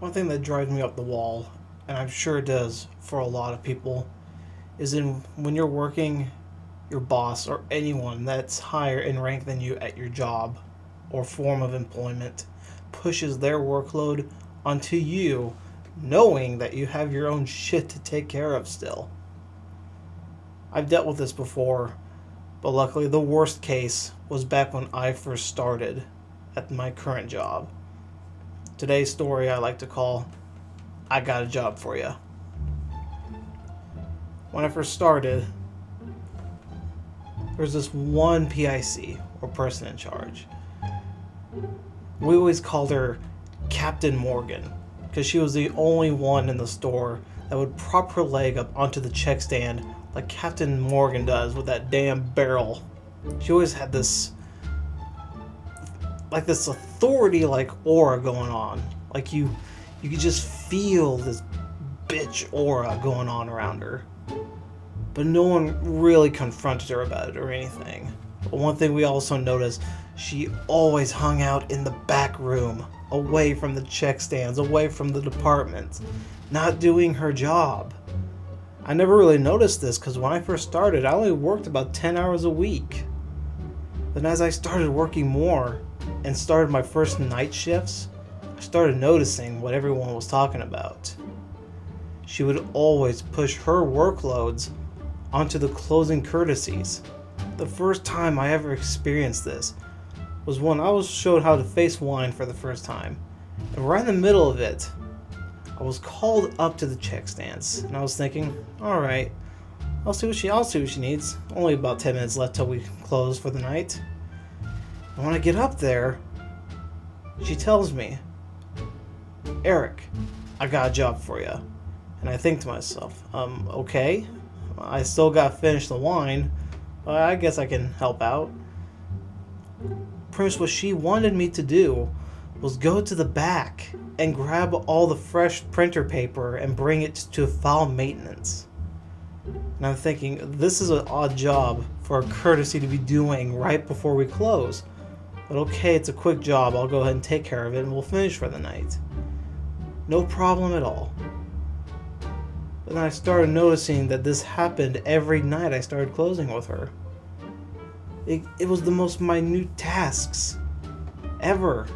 One thing that drives me up the wall, and I'm sure it does for a lot of people, is when you're working, your boss or anyone that's higher in rank than you at your job or form of employment pushes their workload onto you, knowing that you have your own shit to take care of still. I've dealt with this before, but luckily the worst case was back when I first started at my current job. Today's story I like to call I Got a Job for You. When I first started, there was this one PIC, or person in charge. We always called her Captain Morgan, because she was the only one in the store that would prop her leg up onto the check stand like Captain Morgan does with that damn barrel. She always had this authority aura going on. Like you could just feel this bitch aura going on around her. But no one really confronted her about it or anything. But one thing we also noticed, she always hung out in the back room, away from the check stands, away from the department, not doing her job. I never really noticed this because when I first started, I only worked about 10 hours a week. Then as I started working more and started my first night shifts, I started noticing what everyone was talking about. She would always push her workloads onto the closing courtesies. The first time I ever experienced this was when I was showed how to face wine for the first time. And right in the middle of it, I was called up to the check stands, and I was thinking, alright, I'll see what she needs. Only about 10 minutes left till we close for the night. And when I get up there, she tells me, Eric, I got a job for you. And I think to myself, okay, I still got to finish the wine, but I guess I can help out. Pretty much what she wanted me to do was go to the back and grab all the fresh printer paper and bring it to file maintenance. And I'm thinking, this is an odd job for a courtesy to be doing right before we close. But okay, it's a quick job, I'll go ahead and take care of it and we'll finish for the night. No problem at all. But then I started noticing that this happened every night I started closing with her. It was the most minute tasks ever.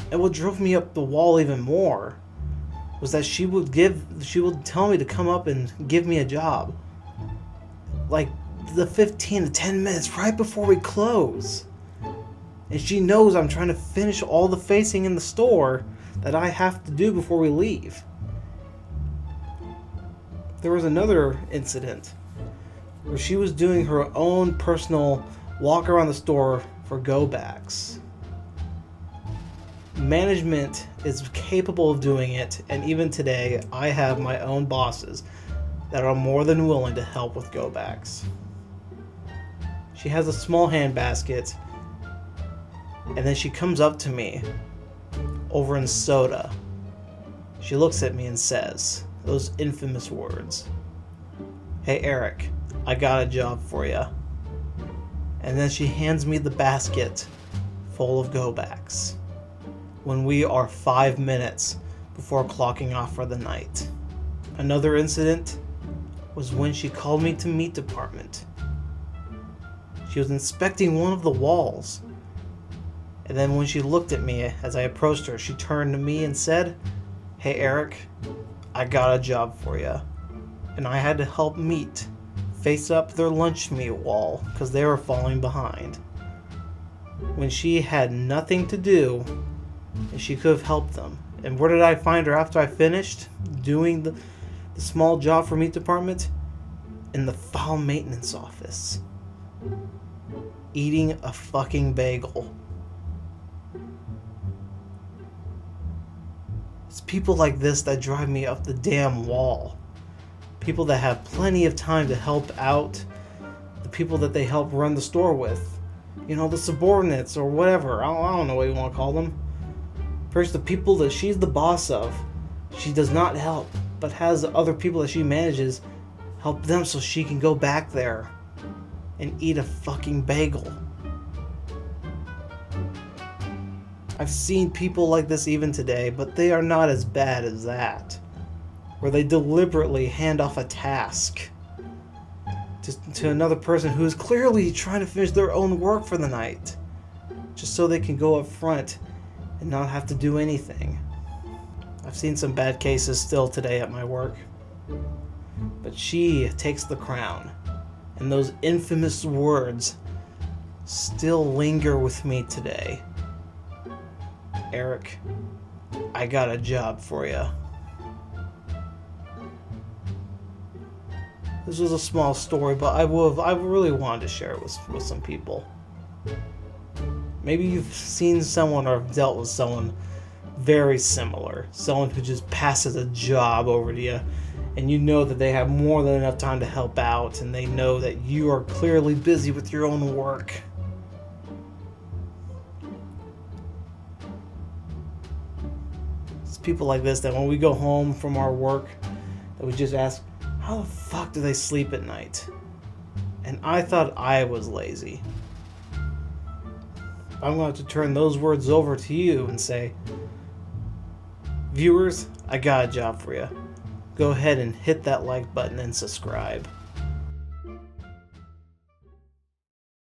And what drove me up the wall even more was that she would tell me to come up and give me a job. Like the 15 to 10 minutes right before we close. And she knows I'm trying to finish all the facing in the store that I have to do before we leave. There was another incident where she was doing her own personal walk around the store for go-backs. Management is capable of doing it, and even today I have my own bosses that are more than willing to help with go-backs. She has a small hand basket, and then she comes up to me over in soda. She looks at me and says those infamous words, "Hey Eric, I got a job for you." And then she hands me the basket full of go-backs when we are 5 minutes before clocking off for the night. Another incident was when she called me to meat department. She was inspecting one of the walls. And then when she looked at me as I approached her, she turned to me and said, "Hey Eric, I got a job for you." And I had to help meat face up their lunch meat wall because they were falling behind. When she had nothing to do, and she could have helped them. And where did I find her after I finished doing the small job for meat department? In the file maintenance office. Eating a fucking bagel. It's people like this that drive me up the damn wall. People that have plenty of time to help out the people that they help run the store with. You know, the subordinates or whatever. I don't know what you want to call them. First, the people that she's the boss of, she does not help, but has the other people that she manages help them so she can go back there and eat a fucking bagel. I've seen people like this even today, but they are not as bad as that, where they deliberately hand off a task to another person who is clearly trying to finish their own work for the night, just so they can go up front and not have to do anything. I've seen some bad cases still today at my work, but she takes the crown, and those infamous words still linger with me today. Eric, I got a job for you. This was a small story, but I really wanted to share it with some people. Maybe you've seen someone or have dealt with someone very similar. Someone who just passes a job over to you, and you know that they have more than enough time to help out, and they know that you are clearly busy with your own work. It's people like this that when we go home from our work, that we just ask, how the fuck do they sleep at night? And I thought I was lazy. I'm going to have to turn those words over to you and say, viewers, I got a job for you. Go ahead and hit that like button and subscribe.